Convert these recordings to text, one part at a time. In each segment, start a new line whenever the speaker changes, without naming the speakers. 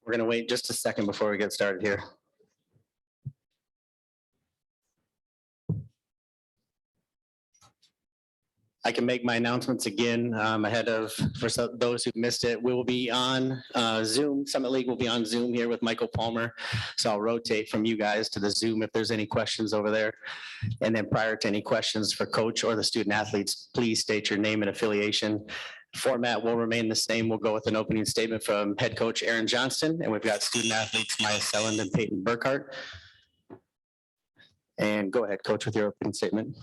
We're going to wait just a second before we get started here. I can make my announcements again ahead of, for those who missed it, we will be on Zoom. Summit League will be on Zoom here with Michael Palmer. So I'll rotate from you guys to the Zoom if there's any questions over there. And then prior to any questions for coach or the student athletes, please state your name and affiliation. Format will remain the same. We'll go with an opening statement from head coach Aaron Johnston, and we've got student athletes Myah, Selland, and Paiton Burckhard. And go ahead, coach, with your opening statement.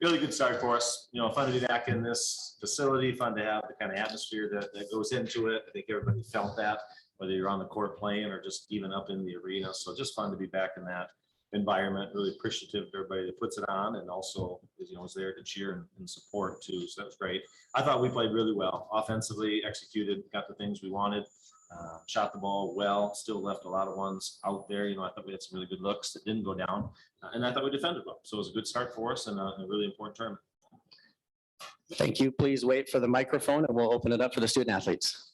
Really good start for us. You know, fun to be back in this facility, fun to have the kind of atmosphere that goes into it. I think everybody felt that, whether you're on the court playing or just even up in the arena. So just fun to be back in that environment. Really appreciative of everybody that puts it on, and also is there to cheer and support too. So that was great. I thought we played really well offensively, executed, got the things we wanted, shot the ball well, still left a lot of ones out there. I thought we had some really good looks that didn't go down, and I thought we defended well. So it was a good start for us and a really important tournament.
Thank you. Please wait for the microphone and we'll open it up for the student athletes.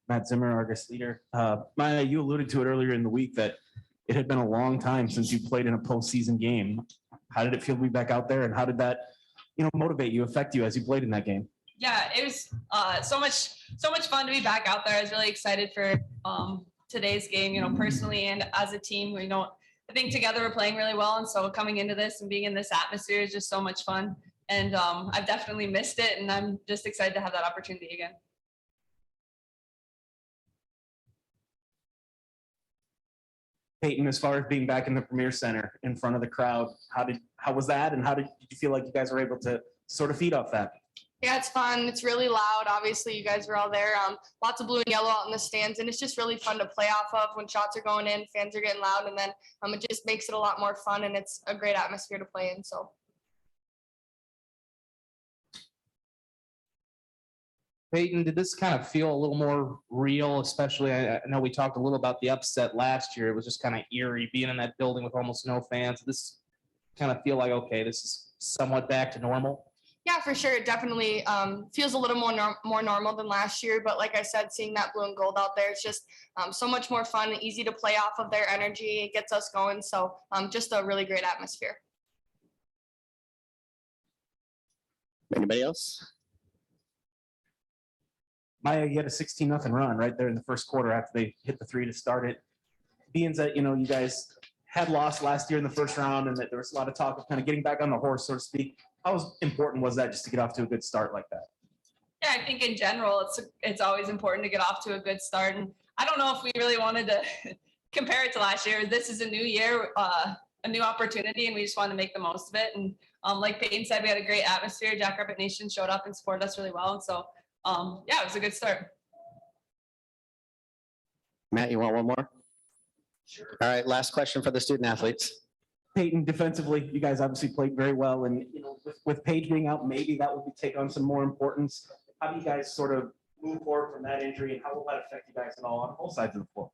Matt Zimmer, Argus leader. Myah, you alluded to it earlier in the week that it had been a long time since you played in a postseason game. How did it feel to be back out there, and how did that, motivate you, affect you as you played in that game?
Yeah, it was so much fun to be back out there. I was really excited for today's game, personally and as a team. I think together we're playing really well, and so coming into this and being in this atmosphere is just so much fun. And I've definitely missed it, and I'm just excited to have that opportunity again.
Paiton, as far as being back in the Premier Center in front of the crowd, how was that, and how did you feel like you guys were able to sort of feed off that?
Yeah, it's fun. It's really loud. Obviously, you guys were all there. Lots of blue and yellow out in the stands, and it's just really fun to play off of when shots are going in, fans are getting loud, and then it just makes it a lot more fun, and it's a great atmosphere to play in. So.
Paiton, did this kind of feel a little more real, especially, I know we talked a little about the upset last year. It was just kind of eerie being in that building with almost no fans. Did this kind of feel like, okay, this is somewhat back to normal?
Yeah, for sure. It definitely feels a little more normal than last year. But like I said, seeing that blue and gold out there, it's just so much more fun and easy to play off of their energy. It gets us going. So just a really great atmosphere.
Anybody else?
Myah, you had a 16-0 run right there in the first quarter after they hit the three to start it. Being that, you guys had lost last year in the first round, and that there was a lot of talk of kind of getting back on the horse, so to speak. How important was that just to get off to a good start like that?
Yeah, I think in general, it's always important to get off to a good start. And I don't know if we really wanted to compare it to last year. This is a new year, a new opportunity, and we just wanted to make the most of it. And like Paiton said, we had a great atmosphere. Jackrabbit Nation showed up and supported us really well. And so, yeah, it was a good start.
Matt, you want one more?
Sure.
All right, last question for the student athletes.
Paiton, defensively, you guys obviously played very well, and with Paige being out, maybe that will take on some more importance. How do you guys sort of move forward from that injury, and how will that affect you guys at all on both sides of the floor?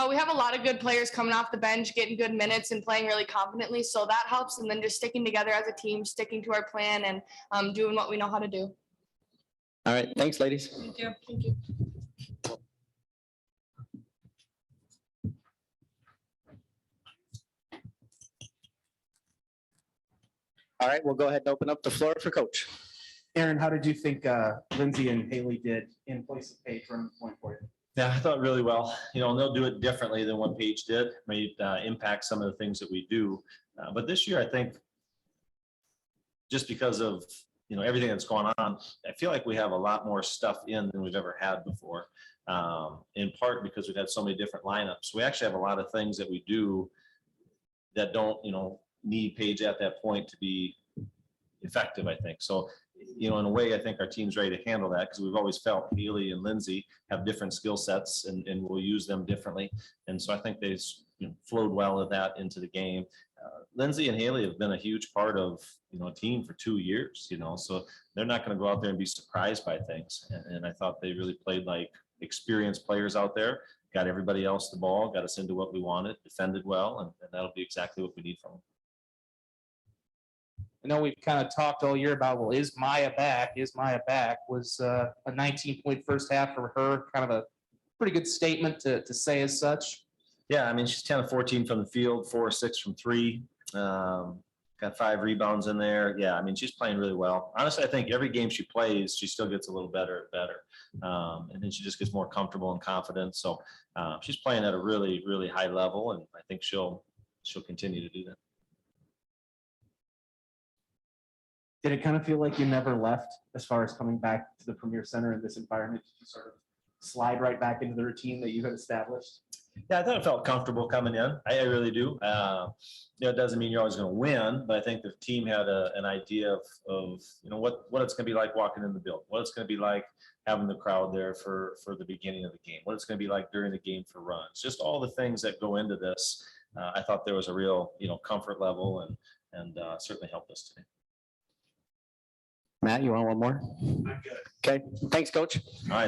We have a lot of good players coming off the bench, getting good minutes and playing really confidently, so that helps. And then just sticking together as a team, sticking to our plan, and doing what we know how to do.
All right, thanks, ladies.
Thank you.
Thank you.
All right, we'll go ahead and open up the floor for coach.
Aaron, how did you think Lindsay and Haley did in place of Paige from point for you?
Yeah, I thought really well. They'll do it differently than what Paige did. May impact some of the things that we do. But this year, I think, just because of everything that's going on, I feel like we have a lot more stuff in than we've ever had before. In part because we've had so many different lineups. We actually have a lot of things that we do that don't, need Paige at that point to be effective, I think. So, in a way, I think our team's ready to handle that because we've always felt Haley and Lindsay have different skill sets and we'll use them differently. And so I think they flowed well with that into the game. Lindsay and Haley have been a huge part of, a team for 2 years, so they're not going to go out there and be surprised by things. And I thought they really played like experienced players out there, got everybody else the ball, got us into what we wanted, defended well, and that'll be exactly what we need from them.
I know we've kind of talked all year about, well, is Myah back? Is Myah back? Was a 19-point first half for her kind of a pretty good statement to say as such?
Yeah, I mean, she's 10 of 14 from the field, 4 of 6 from three. Got 5 rebounds in there. Yeah, I mean, she's playing really well. Honestly, I think every game she plays, she still gets a little better and better. And then she just gets more comfortable and confident. So she's playing at a really, really high level, and I think she'll continue to do that.
Did it kind of feel like you never left as far as coming back to the Premier Center in this environment? Did you sort of slide right back into the routine that you had established?
Yeah, I thought it felt comfortable coming in. I really do. It doesn't mean you're always going to win, but I think the team had an idea of what it's going to be like walking in the building, what it's going to be like having the crowd there for the beginning of the game, what it's going to be like during the game for runs, just all the things that go into this. I thought there was a real comfort level and certainly helped us today.
Matt, you want one more?
I'm good.
Okay, thanks, Coach.
All right.